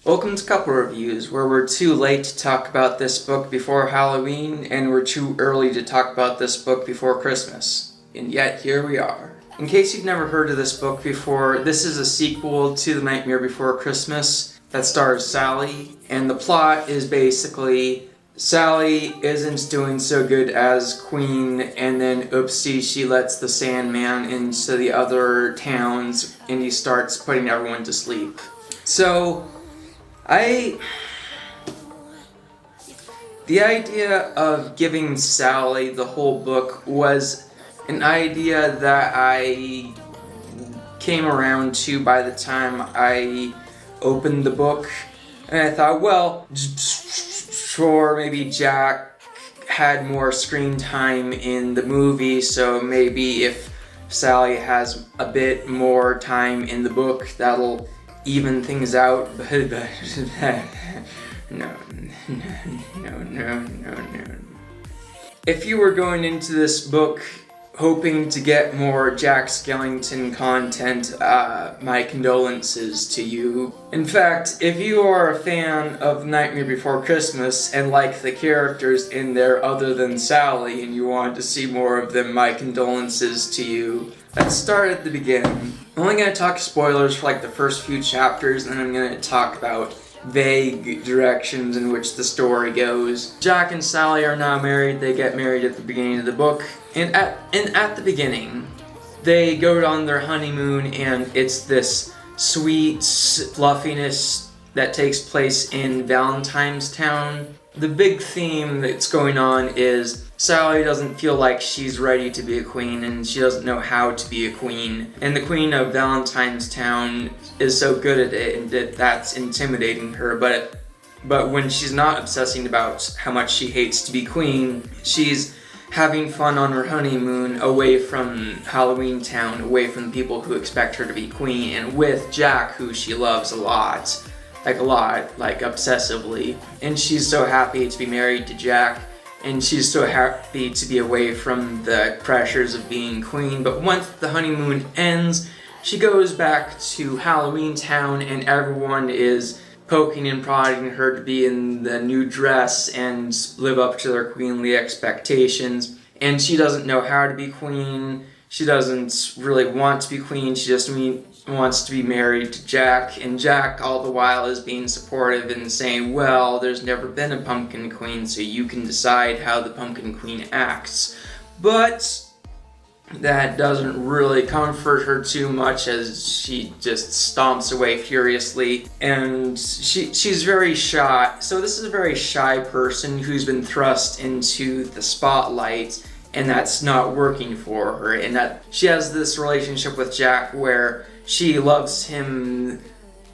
Welcome to Couple Reviews, where we're too late to talk about this book before Halloween, and we're too early to talk about this book before Christmas. And yet, here we are. In case you've never heard of this book before, this is a sequel to The Nightmare Before Christmas that stars Sally, and the plot is basically Sally isn't doing so good as queen, and then oopsie, she lets the Sandman into the other towns, and he starts putting everyone to sleep. So, the idea of giving Sally the whole book was an idea that I came around to by the time I opened the book, and I thought, well, sure, maybe Jack had more screen time in the movie, so maybe if Sally has a bit more time in the book, that'll even things out. No. If you were going into this book hoping to get more Jack Skellington content, my condolences to you. In fact, if you are a fan of Nightmare Before Christmas and like the characters in there other than Sally and you want to see more of them, my condolences to you. Let's start at the beginning. I'm only going to talk spoilers for like the first few chapters, and then I'm going to talk about vague directions in which the story goes. Jack and Sally are now married. They get married at the beginning of the book. And at the beginning, they go on their honeymoon, and it's this sweet fluffiness that takes place in Valentine's Town. The big theme that's going on is Sally doesn't feel like she's ready to be a queen, and she doesn't know how to be a queen. And the queen of Valentine's Town is so good at it, and that's intimidating her. But when she's not obsessing about how much she hates to be queen, she's having fun on her honeymoon away from Halloween Town, away from the people who expect her to be queen, and with Jack, who she loves a lot, like obsessively. And she's so happy to be married to Jack, and she's so happy to be away from the pressures of being queen. But once the honeymoon ends, she goes back to Halloween Town, and everyone is poking and prodding her to be in the new dress and live up to their queenly expectations. And she doesn't know how to be queen. She doesn't really want to be queen. She just wants to be married to Jack. And Jack, all the while, is being supportive and saying, well, there's never been a pumpkin queen, so you can decide how the pumpkin queen acts. But that doesn't really comfort her too much, as she just stomps away furiously, and she's very shy. So this is a very shy person who's been thrust into the spotlight, and that's not working for her, and that she has this relationship with Jack where she loves him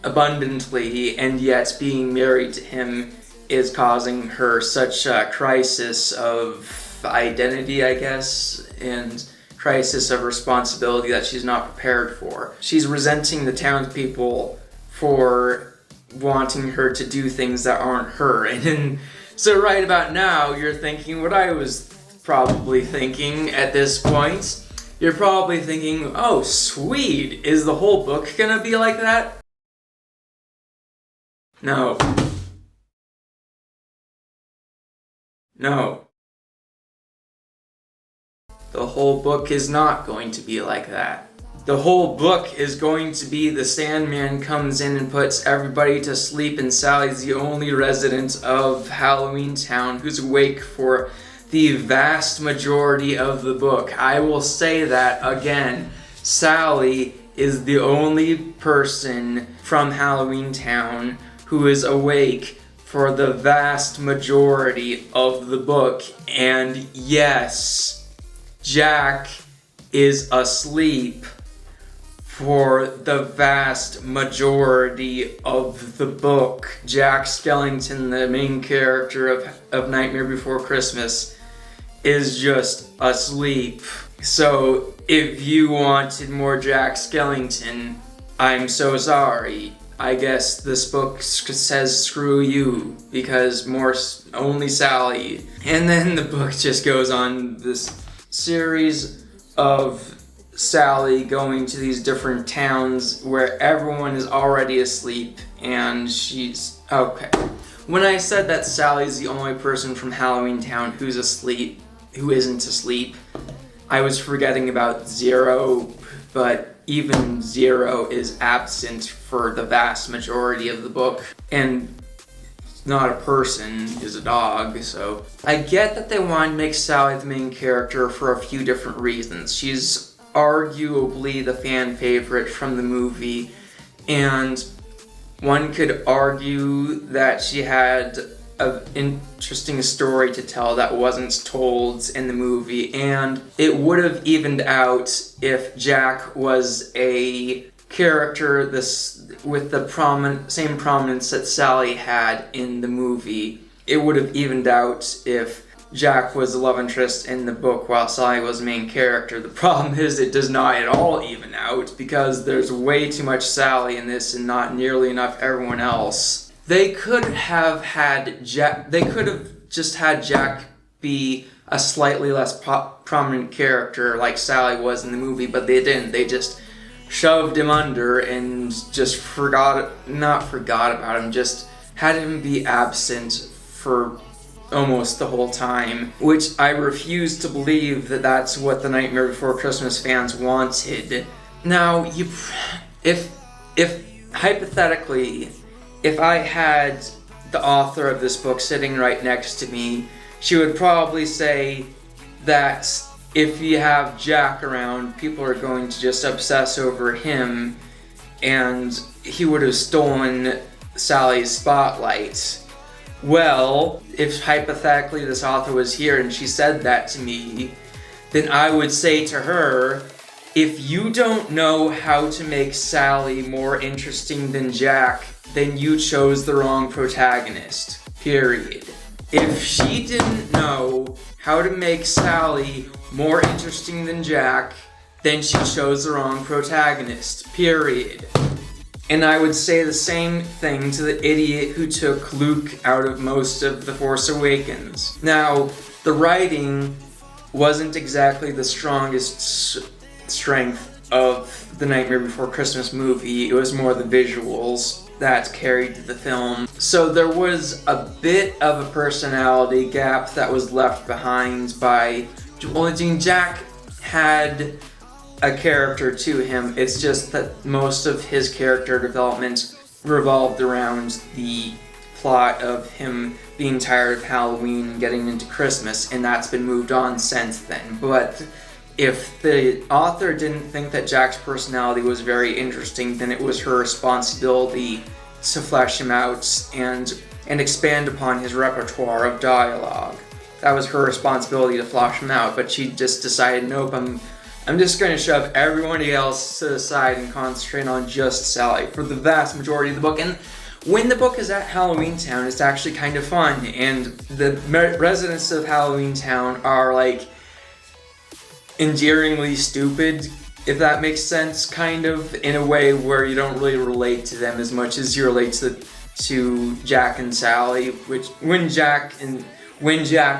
abundantly, and yet being married to him is causing her such a crisis of identity, I guess, and crisis of responsibility that she's not prepared for. She's resenting the townspeople for wanting her to do things that aren't her. And so right about now, you're thinking what I was probably thinking at this point. You're probably thinking, oh sweet, is the whole book gonna be like that? No. The whole book is not going to be like that. The whole book is going to be the Sandman comes in and puts everybody to sleep, and Sally's the only resident of Halloween Town who's awake for the vast majority of the book. I will say that again. Sally is the only person from Halloween Town who is awake for the vast majority of the book. And yes, Jack is asleep for the vast majority of the book. Jack Skellington, the main character of Nightmare Before Christmas, is just asleep. So if you wanted more Jack Skellington, I'm so sorry. I guess this book says screw you, because only Sally. And then the book just goes on this series of Sally going to these different towns where everyone is already asleep, and she's okay. When I said that Sally's the only person from Halloween Town who isn't asleep, I was forgetting about Zero, but even Zero is absent for the vast majority of the book, and not a person, is a dog, so. I get that they want to make Sally the main character for a few different reasons. She's arguably the fan favorite from the movie, and one could argue that she had an interesting story to tell that wasn't told in the movie, and it would have evened out if Jack was a character with the same prominence that Sally had in the movie. It would have evened out if Jack was the love interest in the book while Sally was the main character. The problem is it does not at all even out because there's way too much Sally in this and not nearly enough everyone else. They could have just had Jack be a slightly less prominent character like Sally was in the movie, but they didn't. They just shoved him under and just not forgot about him, just had him be absent for almost the whole time, which I refuse to believe that that's what the Nightmare Before Christmas fans wanted. Now, if hypothetically, if I had the author of this book sitting right next to me, she would probably say that if you have Jack around, people are going to just obsess over him, and he would have stolen Sally's spotlight. Well, if hypothetically this author was here and she said that to me, then I would say to her, if you don't know how to make Sally more interesting than Jack, then you chose the wrong protagonist. Period. If she didn't know how to make Sally more interesting than Jack, then she chose the wrong protagonist. Period. And I would say the same thing to the idiot who took Luke out of most of The Force Awakens. Now, the writing wasn't exactly the strongest strength of the Nightmare Before Christmas movie. It was more the visuals that carried the film. So there was a bit of a personality gap that was left behind by... Well, Jack had a character to him. It's just that most of his character development revolved around the plot of him being tired of Halloween and getting into Christmas, and that's been moved on since then. But if the author didn't think that Jack's personality was very interesting, then it was her responsibility to flesh him out and expand upon his repertoire of dialogue. That was her responsibility to flesh him out, but she just decided, nope, I'm just going to shove everybody else to the side and concentrate on just Sally for the vast majority of the book. And when the book is at Halloween Town, it's actually kind of fun, and the residents of Halloween Town are like endearingly stupid, if that makes sense, kind of, in a way where you don't really relate to them as much as you relate to Jack and Sally, which when Jack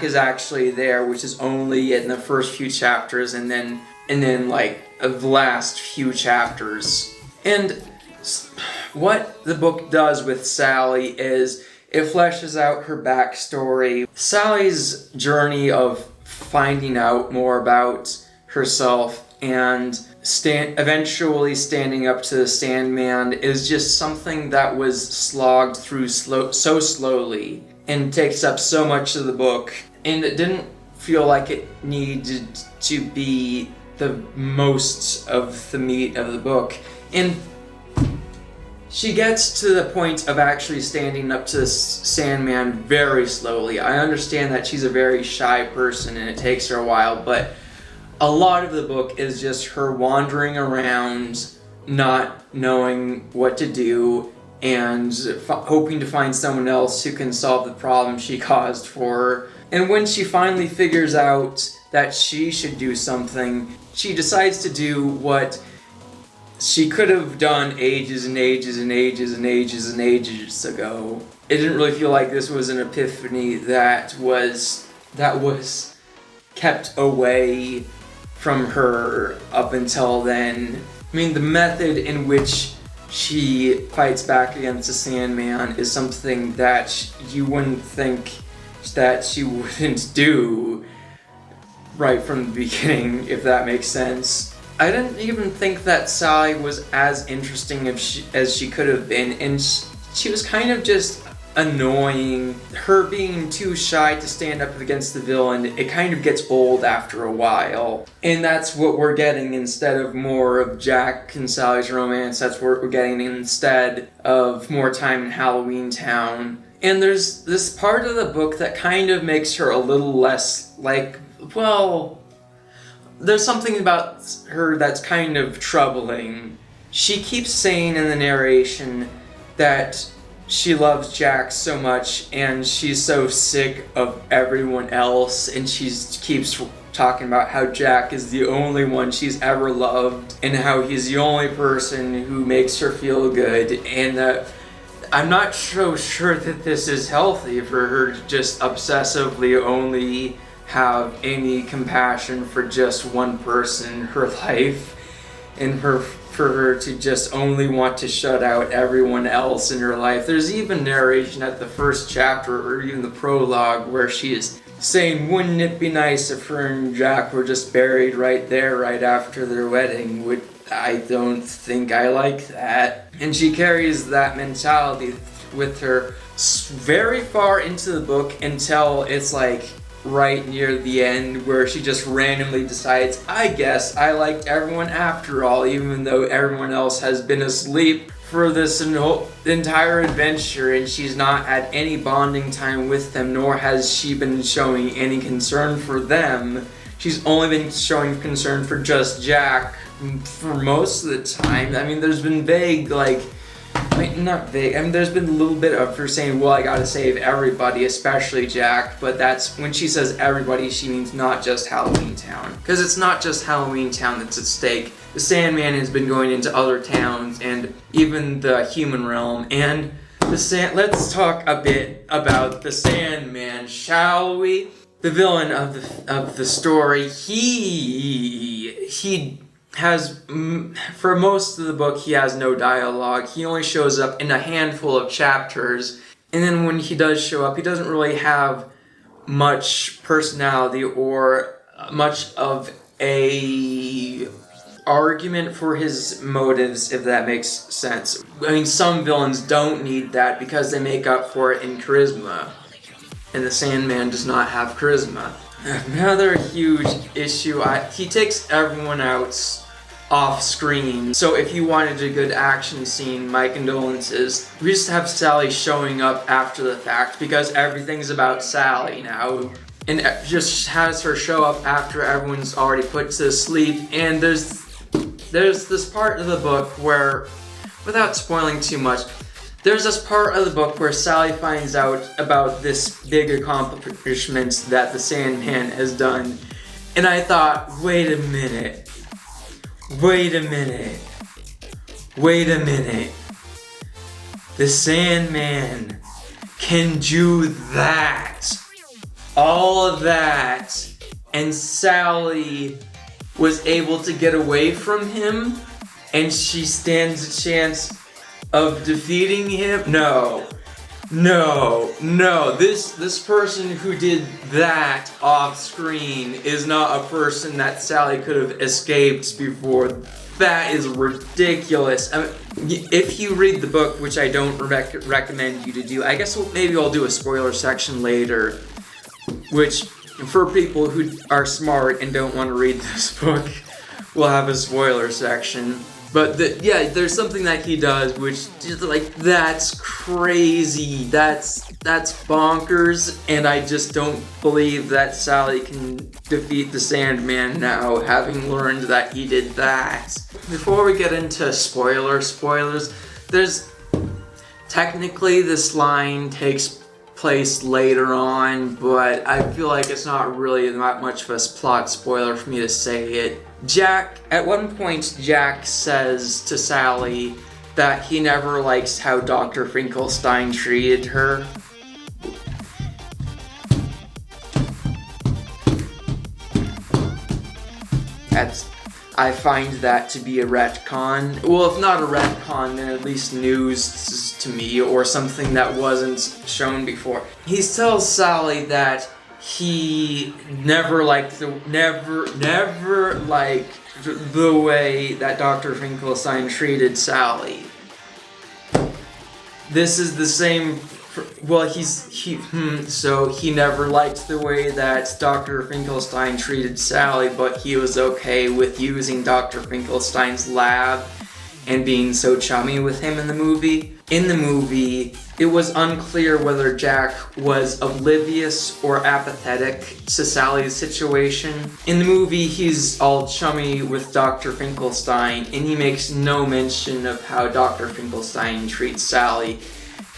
is actually there, which is only in the first few chapters, and then like the last few chapters. And what the book does with Sally is it fleshes out her backstory. Sally's journey of finding out more about herself and eventually standing up to the Sandman is just something that was slogged through so slowly and takes up so much of the book, and it didn't feel like it needed to be the most of the meat of the book. And she gets to the point of actually standing up to the Sandman very slowly. I understand that she's a very shy person and it takes her a while, but a lot of the book is just her wandering around, not knowing what to do, and hoping to find someone else who can solve the problem she caused for her. And when she finally figures out that she should do something, she decides to do what she could have done ages and ages and ages and ages and ages ago. It didn't really feel like this was an epiphany that was kept away from her up until then. I mean, the method in which she fights back against the Sandman is something that you wouldn't think that she wouldn't do right from the beginning, if that makes sense. I didn't even think that Sally was as interesting as she could have been, and she was kind of just annoying. Her being too shy to stand up against the villain, it kind of gets old after a while. And that's what we're getting instead of more of Jack and Sally's romance. That's what we're getting instead of more time in Halloween Town. And there's this part of the book that kind of makes her a little less like, well, there's something about her that's kind of troubling. She keeps saying in the narration that she loves Jack so much and she's so sick of everyone else, and she keeps talking about how Jack is the only one she's ever loved and how he's the only person who makes her feel good, and I'm not so sure that this is healthy for her to just obsessively only have any compassion for just one person in her life, and for her to just only want to shut out everyone else in her life. There's even narration at the first chapter, or even the prologue, where she is saying, wouldn't it be nice if her and Jack were just buried right there right after their wedding? I don't think I like that. And she carries that mentality with her very far into the book until it's like right near the end, where she just randomly decides, I guess I liked everyone after all, even though everyone else has been asleep for this entire adventure, and she's not had any bonding time with them, nor has she been showing any concern for them. She's only been showing concern for just Jack for most of the time. I mean, there's been vague, not vague, I mean, there's been a little bit of her saying, well, I gotta save everybody, especially Jack, but that's, when she says everybody, she means not just Halloween Town. Because it's not just Halloween Town that's at stake. The Sandman has been going into other towns, and even the human realm, and let's talk a bit about the Sandman, shall we? The villain of the story, he has, for most of the book, he has no dialogue. He only shows up in a handful of chapters, and then when he does show up, he doesn't really have much personality or much of a argument for his motives, if that makes sense. I mean, some villains don't need that because they make up for it in charisma, and the Sandman does not have charisma. Another huge issue, he takes everyone out off screen. So if you wanted a good action scene, my condolences. We just have Sally showing up after the fact because everything's about Sally now. And just has her show up after everyone's already put to sleep. And there's this part of the book where, without spoiling too much, there's this part of the book where Sally finds out about this big accomplishment that the Sandman has done. And I thought, wait a minute. The Sandman can do that. All of that. And Sally was able to get away from him, and she stands a chance of defeating him? No. This person who did that off screen is not a person that Sally could have escaped before. That is ridiculous. I mean, if you read the book, which I don't recommend you to do, I guess maybe I'll do a spoiler section later, which for people who are smart and don't want to read this book, we'll have a spoiler section. But there's something that he does which is like, that's crazy, that's bonkers, and I just don't believe that Sally can defeat the Sandman now, having learned that he did that. Before we get into spoilers, there's technically this line takes place later on, but I feel like it's not really that much of a plot spoiler for me to say it. At one point, Jack says to Sally that he never likes how Dr. Finkelstein treated her. I find that to be a retcon. Well, if not a retcon, then at least news to me, or something that wasn't shown before. He tells Sally that he never liked the way that Dr. Finkelstein treated Sally. This is the same. Well, so he never liked the way that Dr. Finkelstein treated Sally, but he was okay with using Dr. Finkelstein's lab and being so chummy with him in the movie. In the movie, it was unclear whether Jack was oblivious or apathetic to Sally's situation. In the movie, he's all chummy with Dr. Finkelstein, and he makes no mention of how Dr. Finkelstein treats Sally.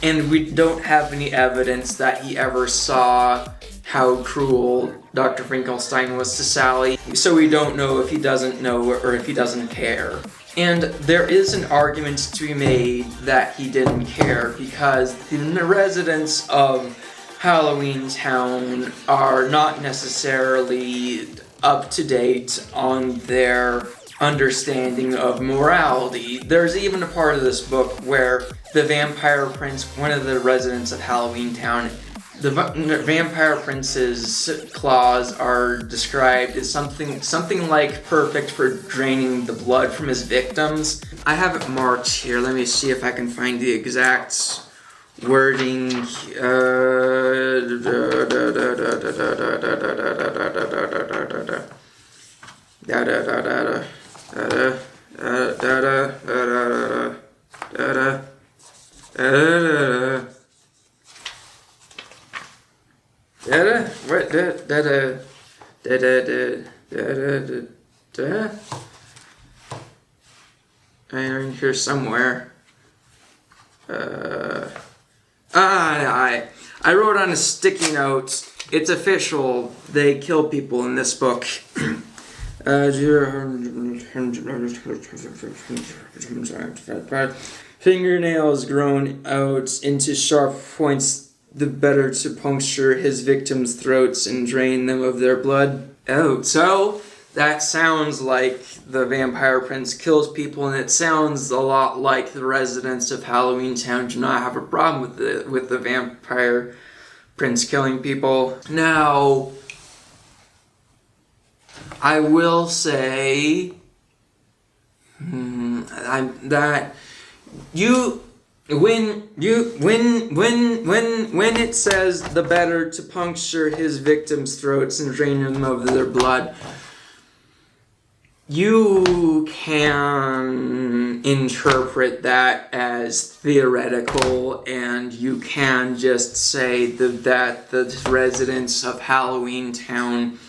And we don't have any evidence that he ever saw how cruel Dr. Finkelstein was to Sally, so we don't know if he doesn't know or if he doesn't care. And there is an argument to be made that he didn't care, because the residents of Halloween Town are not necessarily up to date on their understanding of morality. There's even a part of this book where the Vampire Prince, one of the residents of Halloween Town, the Vampire Prince's claws are described as something like perfect for draining the blood from his victims. I have it marked here. Let me see if I can find the exact wording. I'm here somewhere. I wrote on a sticky note. It's official. They kill people in this book. Fingernails grown out into sharp points, the better to puncture his victims' throats and drain them of their blood. Oh, so that sounds like the Vampire Prince kills people, and it sounds a lot like the residents of Halloween Town do not have a problem with the Vampire Prince killing people. Now, I will say when it says the better to puncture his victims' throats and drain them of their blood, you can interpret that as theoretical, and you can just say that the residents of Halloween Town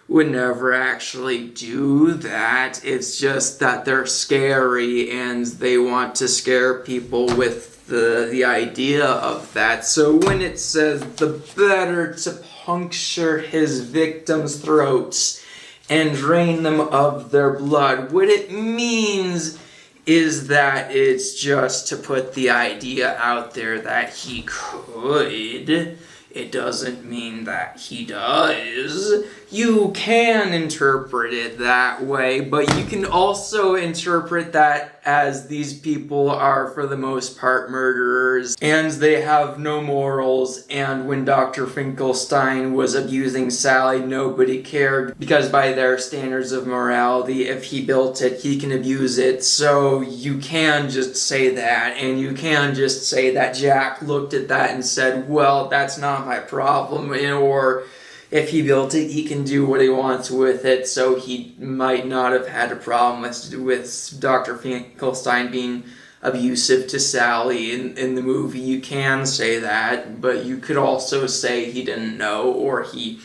would never actually do that. It's just that they're scary and they want to scare people with the idea of that. So when it says the better to puncture his victims' throats and drain them of their blood, what it means is that it's just to put the idea out there that he could. It doesn't mean that he does. You can interpret it that way, but you can also interpret that as these people are, for the most part, murderers, and they have no morals, and when Dr. Finkelstein was abusing Sally, nobody cared, because by their standards of morality, if he built it, he can abuse it. So you can just say that, and you can just say that Jack looked at that and said, well, that's not my problem, or if he built it, he can do what he wants with it, so he might not have had a problem with Dr. Finkelstein being abusive to Sally in the movie. You can say that, but you could also say he didn't know, or he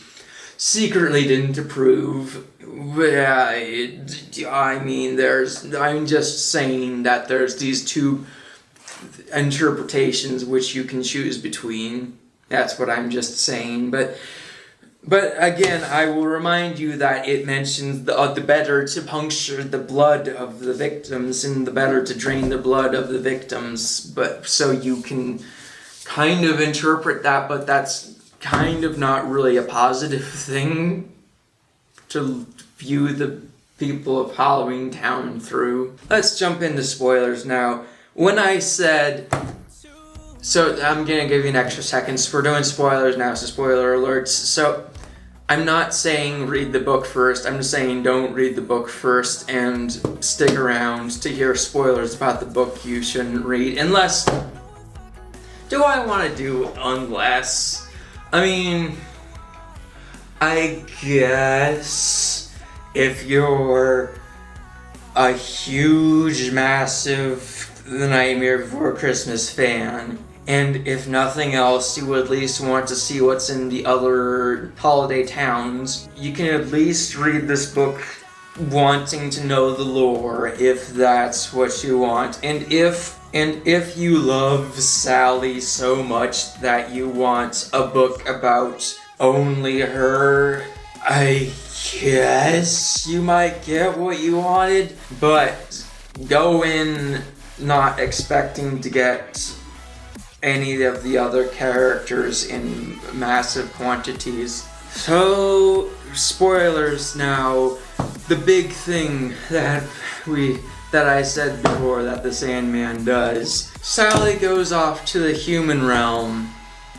secretly didn't approve. I'm just saying that there's these two interpretations which you can choose between. That's what I'm just saying, but again, I will remind you that it mentions the better to puncture the blood of the victims and the better to drain the blood of the victims. But so you can kind of interpret that, but that's kind of not really a positive thing to view the people of Halloween Town through. Let's jump into spoilers now. When I said, so I'm gonna give you an extra second. So we're doing spoilers now, so spoiler alerts. So I'm not saying read the book first, I'm just saying don't read the book first and stick around to hear spoilers about the book you shouldn't read. Unless, do I want to do unless? I mean, I guess if you're a huge, massive The Nightmare Before Christmas fan, and if nothing else, you would at least want to see what's in the other holiday towns, you can at least read this book wanting to know the lore, if that's what you want. And if you love Sally so much that you want a book about only her, I guess you might get what you wanted, but go in not expecting to get any of the other characters in massive quantities. So, spoilers now. The big thing that I said before that the Sandman does. Sally goes off to the human realm.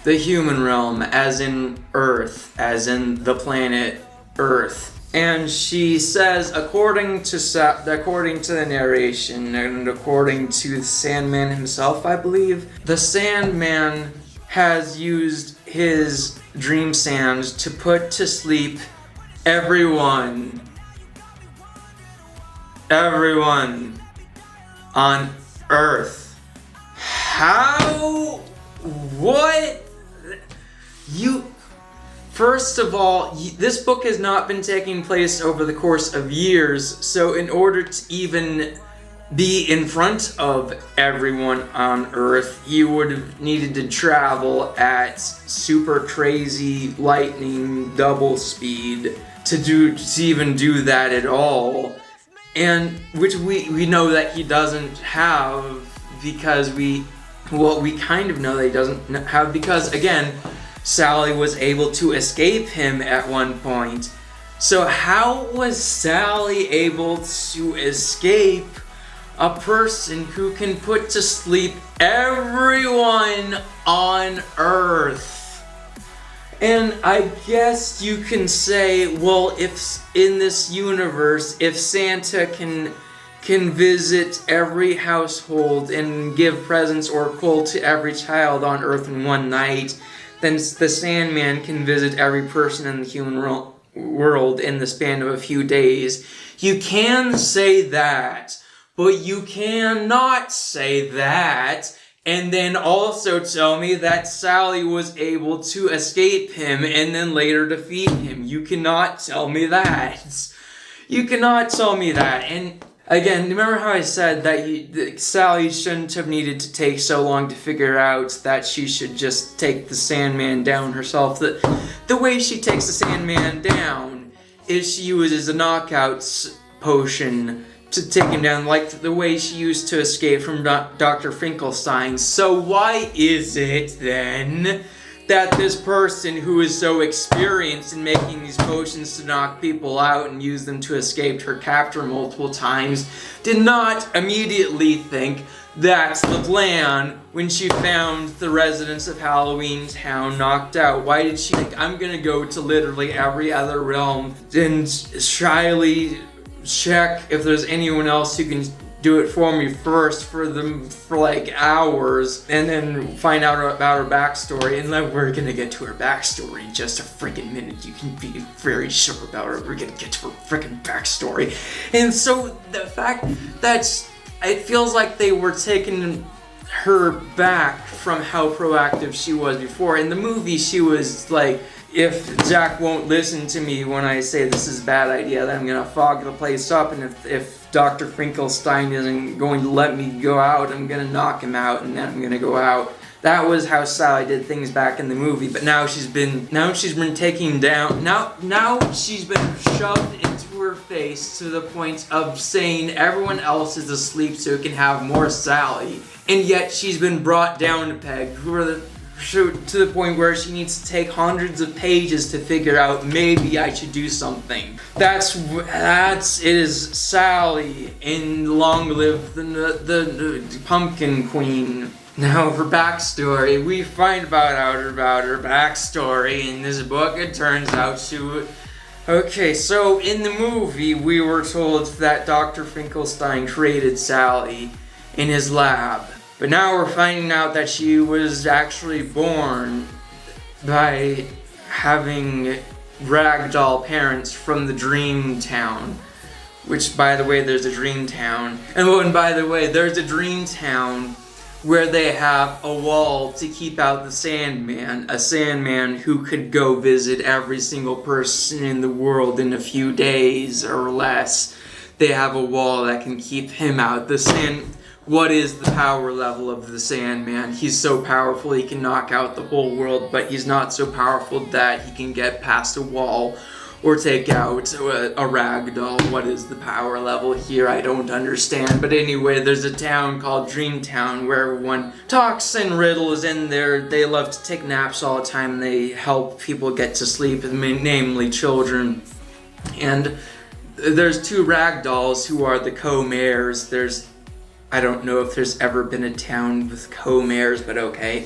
The human realm, as in Earth, as in the planet Earth. And she says, according to the narration, and according to the Sandman himself, I believe, the Sandman has used his dream sand to put to sleep everyone on Earth. How? What? First of all, this book has not been taking place over the course of years, so in order to even be in front of everyone on Earth, you would have needed to travel at super crazy lightning double speed to even do that at all. And which we know that he doesn't have, because we kind of know that he doesn't have, because again, Sally was able to escape him at one point. So how was Sally able to escape a person who can put to sleep everyone on Earth? And I guess you can say, well, if in this universe, if Santa can visit every household and give presents or coal to every child on Earth in one night, then the Sandman can visit every person in the human world in the span of a few days. You can say that, but you cannot say that and then also tell me that Sally was able to escape him and then later defeat him. You cannot tell me that. You cannot tell me that. And again, remember how I said that Sally shouldn't have needed to take so long to figure out that she should just take the Sandman down herself. The way she takes the Sandman down is she uses a knockout potion to take him down, like the way she used to escape from Dr. Finkelstein. So why is it then that this person who is so experienced in making these potions to knock people out and use them to escape her captor multiple times did not immediately think that's the plan when she found the residents of Halloween Town knocked out? Why did she think, I'm gonna go to literally every other realm and shyly check if there's anyone else who can do it for me first for like hours, and then find out about her backstory? And then we're gonna get to her backstory in just a freaking minute. You can be very sure about her. We're gonna get to her freaking backstory. And so the fact that it feels like they were taking her back from how proactive she was before. In the movie, she was like, if Jack won't listen to me when I say this is a bad idea, then I'm gonna fog the place up, and if Dr. Finkelstein isn't going to let me go out, I'm gonna knock him out, and then I'm gonna go out. That was how Sally did things back in the movie, but now she's been taken down. Now she's been shoved into her face to the point of saying everyone else is asleep so it can have more Sally, and yet she's been brought down a peg to the point where she needs to take hundreds of pages to figure out maybe I should do something. It is Sally in Long Live the Pumpkin Queen. Now her backstory, we find out about her backstory in this book. It turns out okay, so in the movie we were told that Dr. Finkelstein created Sally in his lab. But now we're finding out that she was actually born by having ragdoll parents from the Dream Town. Which, by the way, there's a Dream Town. And by the way, there's a Dream Town where they have a wall to keep out the Sandman. A Sandman who could go visit every single person in the world in a few days or less. They have a wall that can keep him out. What is the power level of the Sandman? He's so powerful he can knock out the whole world, but he's not so powerful that he can get past a wall or take out a ragdoll. What is the power level here? I don't understand. But anyway, there's a town called Dreamtown where everyone talks and riddles in there. They love to take naps all the time and they help people get to sleep, namely children. And there's two ragdolls who are the co-mayors. I don't know if there's ever been a town with co-mayors, but okay.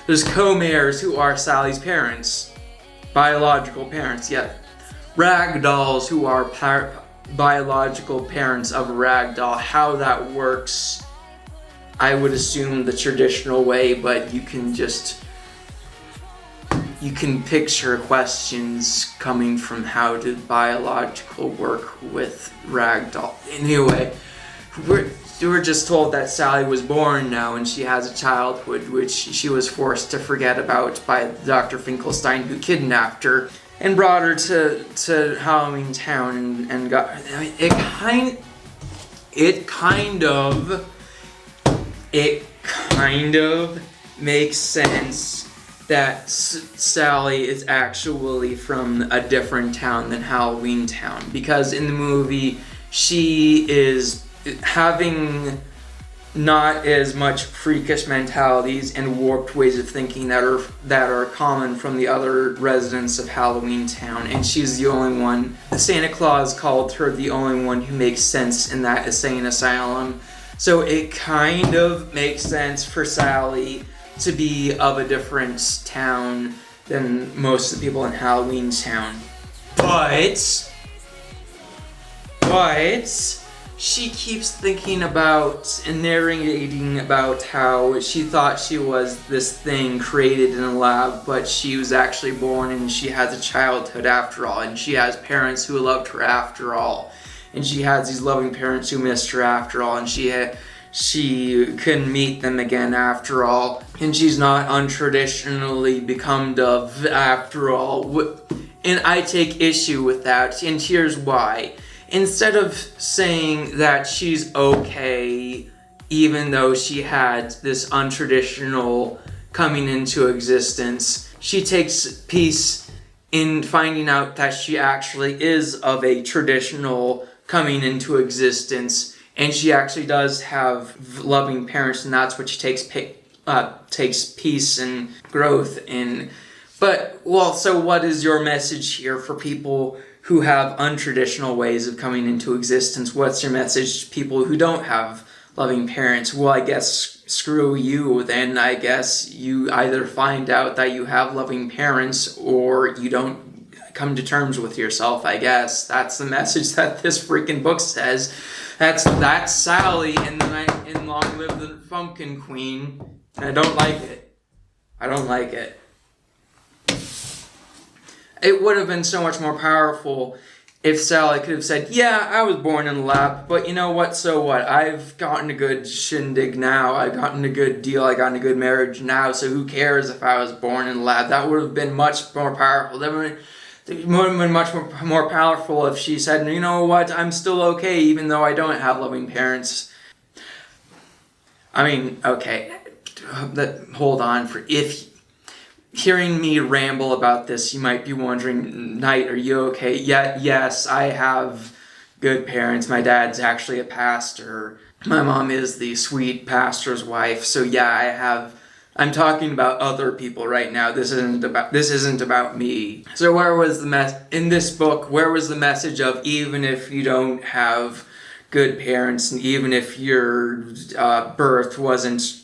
There's co-mayors who are Sally's parents. Biological parents, yeah. Ragdolls who are biological parents of a ragdoll. How that works, I would assume the traditional way, but you can picture questions coming from how did biological work with ragdoll. Anyway, we're just told that Sally was born now and she has a childhood which she was forced to forget about by Dr. Finkelstein, who kidnapped her and brought her to Halloween Town and got. I mean, it kind of makes sense that Sally is actually from a different town than Halloween Town, because in the movie she is having not as much freakish mentalities and warped ways of thinking that are common from the other residents of Halloween Town, and she's the only one. Santa Claus called her the only one who makes sense in that insane asylum. So it kind of makes sense for Sally to be of a different town than most of the people in Halloween Town. But she keeps thinking about and narrating about how she thought she was this thing created in a lab, but she was actually born and she has a childhood after all, and she has parents who loved her after all, and she has these loving parents who missed her after all, and she couldn't meet them again after all, and she's not untraditionally become of after all. And I take issue with that, and here's why. Instead of saying that she's okay, even though she had this untraditional coming into existence, she takes peace in finding out that she actually is of a traditional coming into existence, and she actually does have loving parents, and that's what she takes peace and growth in. But, well, so what is your message here for people who have untraditional ways of coming into existence? What's your message to people who don't have loving parents? Well, I guess screw you, then. I guess you either find out that you have loving parents or you don't come to terms with yourself, I guess. That's the message that this freaking book says. That's Sally in Long Live the Pumpkin Queen. And I don't like it. I don't like it. It would have been so much more powerful if Sally could have said, yeah, I was born in a lab, but you know what, so what? I've gotten a good shindig now. I've gotten a good deal. I got a good marriage now, so who cares if I was born in a lab? That would have been much more powerful. That would have been much more powerful if she said, you know what, I'm still okay even though I don't have loving parents. I mean, okay, hold on. Hearing me ramble about this, you might be wondering, Knight, are you okay? Yeah, yes, I have good parents. My dad's actually a pastor. My mom is the sweet pastor's wife. So yeah, I have I'm talking about other people right now. This isn't about me. So where was the in this book? Where was the message of even if you don't have good parents, and even if your birth wasn't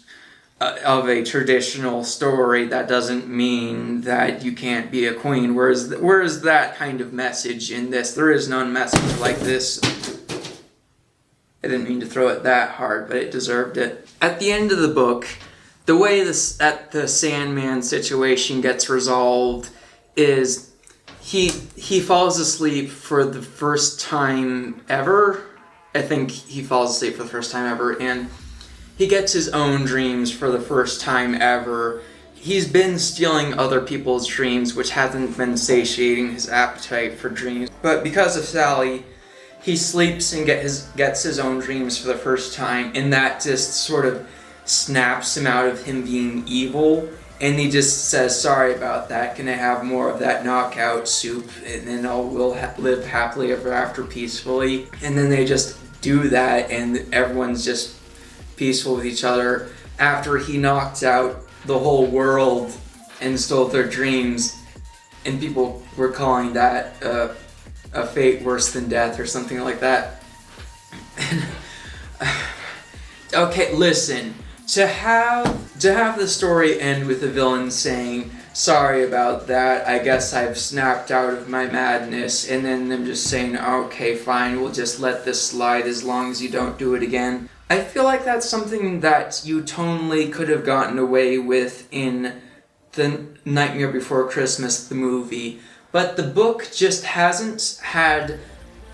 of a traditional story, that doesn't mean that you can't be a queen. Where is that kind of message in this? There is no message like this. I didn't mean to throw it that hard, but it deserved it. At the end of the book, the way the Sandman situation gets resolved is he falls asleep for the first time ever. I think he falls asleep for the first time ever, and he gets his own dreams for the first time ever. He's been stealing other people's dreams, which hasn't been satiating his appetite for dreams. But because of Sally, he sleeps and gets his own dreams for the first time, and that just sort of snaps him out of him being evil, and he just says, sorry about that, can I have more of that knockout soup, and then we'll live happily ever after peacefully. And then they just do that, and everyone's just peaceful with each other after he knocked out the whole world and stole their dreams, and people were calling that a fate worse than death or something like that. Okay, listen. To have the story end with the villain saying, sorry about that, I guess I've snapped out of my madness, and then them just saying, okay, fine, we'll just let this slide as long as you don't do it again. I feel like that's something that you tonally could have gotten away with in The Nightmare Before Christmas, the movie, but the book just hasn't had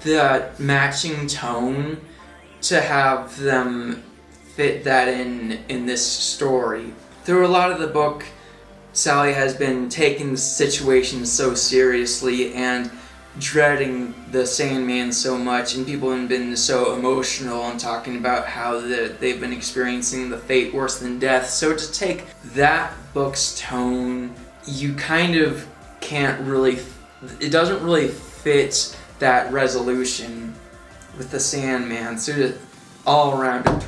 the matching tone to have them fit that in this story. Through a lot of the book, Sally has been taking the situation so seriously and dreading the Sandman so much, and people have been so emotional and talking about how they've been experiencing the fate worse than death. So to take that book's tone, you kind of can't really, it doesn't really fit that resolution with the Sandman. So just all around a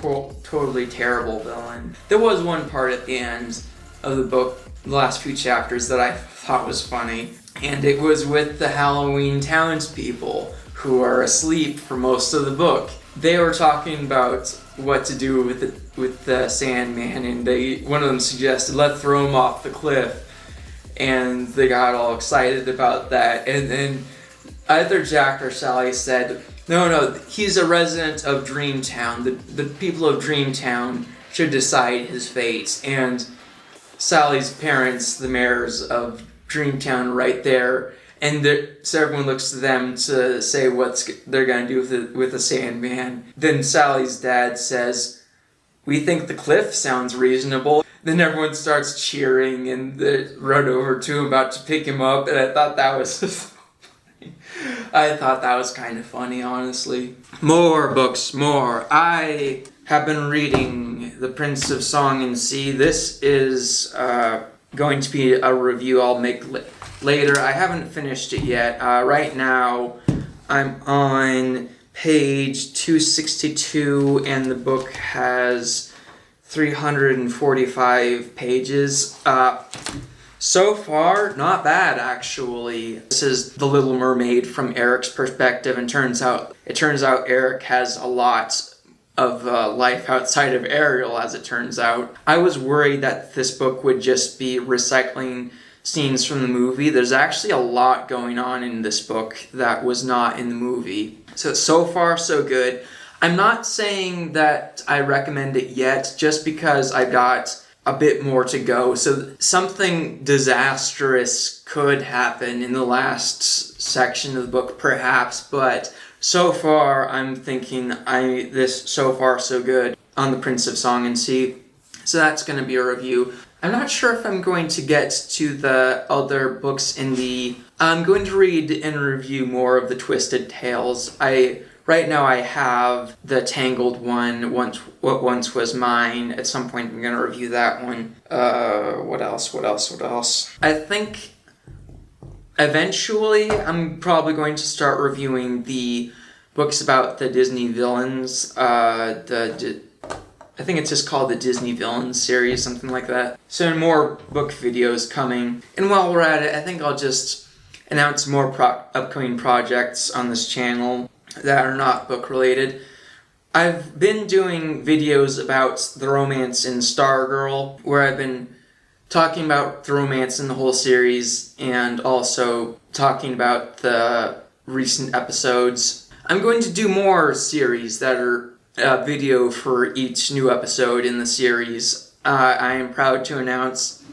totally terrible villain. There was one part at the end of the book, the last few chapters, that I thought was funny, and it was with the Halloween townspeople who are asleep for most of the book. They were talking about what to do with the Sandman, and one of them suggested, let's throw him off the cliff, and they got all excited about that, and then either Jack or Sally said, no, he's a resident of Dreamtown. The people of Dreamtown should decide his fate. And Sally's parents, the mayors of Dreamtown, right there. And so everyone looks to them to say what they're going to do with the Sandman. Then Sally's dad says, we think the cliff sounds reasonable. Then everyone starts cheering, and they run over to him about to pick him up. And I thought that was... I thought that was kind of funny, honestly. More books, more. I have been reading The Prince of Song and Sea. This is going to be a review I'll make later. I haven't finished it yet. Right now, I'm on page 262, and the book has 345 pages. So far, not bad, actually. This is The Little Mermaid from Eric's perspective, and it turns out Eric has a lot of life outside of Ariel, as it turns out. I was worried that this book would just be recycling scenes from the movie. There's actually a lot going on in this book that was not in the movie. So far, so good. I'm not saying that I recommend it yet, just because I got a bit more to go. So something disastrous could happen in the last section of the book, perhaps, but so far I'm thinking this so far so good on The Prince of Song and Sea. So that's going to be a review. I'm not sure if I'm going to get to the other books I'm going to read and review more of the Twisted Tales. Right now I have the Tangled one, What Once Was Mine. At some point I'm going to review that one. What else? I think eventually I'm probably going to start reviewing the books about the Disney villains, I think it's just called the Disney Villains series, something like that. So more book videos coming. And while we're at it, I think I'll just announce more upcoming projects on this channel that are not book related. I've been doing videos about the romance in Stargirl, where I've been talking about the romance in the whole series and also talking about the recent episodes. I'm going to do more series that are video for each new episode in the series. I am proud to announce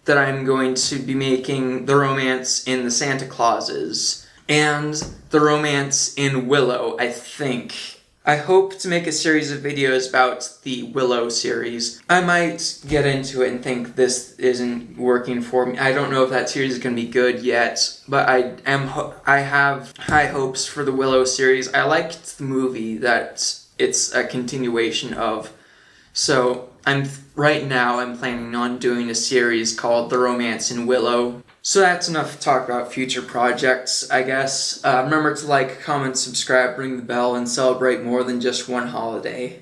that I'm going to be making the romance in the Santa Clauses and the romance in Willow, I think. I hope to make a series of videos about the Willow series. I might get into it and think this isn't working for me. I don't know if that series is going to be good yet, but I have high hopes for the Willow series. I liked the movie that it's a continuation of. So right now I'm planning on doing a series called The Romance in Willow. So that's enough to talk about future projects, I guess. Remember to like, comment, subscribe, ring the bell, and celebrate more than just one holiday.